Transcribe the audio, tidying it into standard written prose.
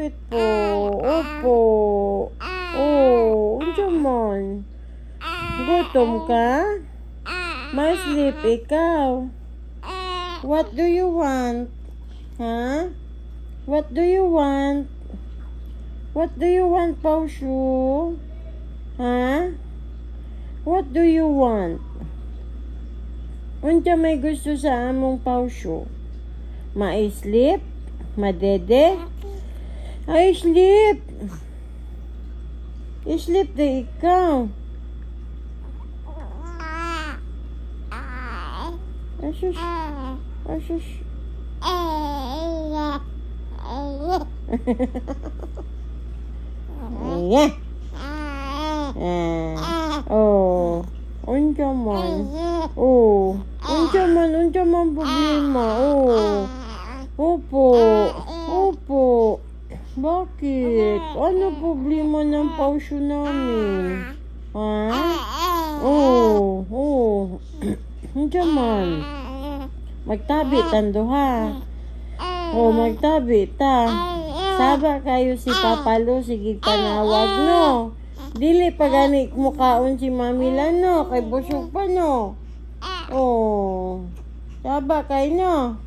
bakit po? Opo. Oh, unsa man? Gutom ka? Ma-sleep ikaw. What do you want? Ha? What do you want? What do you want, Pausyo? Ha? What do you want? Unsa may gusto sa among Pausyo? Ma-sleep? Madede? Ay, sleep! I-sleep na ikaw. Asus. Asus. Yeah. Oh. Unsa man? Oh. Unsa man problema? Oh. Opo. Opo. Bakit? Ano problema ng Pausyo namin? Ha? Oh. Oh. Unsa man? Magtabi tando ha. Oh, magtabi ta. Saba kayo si Papalo, sige tanawag no. Dili pa gani mukaon si Mamila no, kay busog pa no. Oh. Saba kayo no.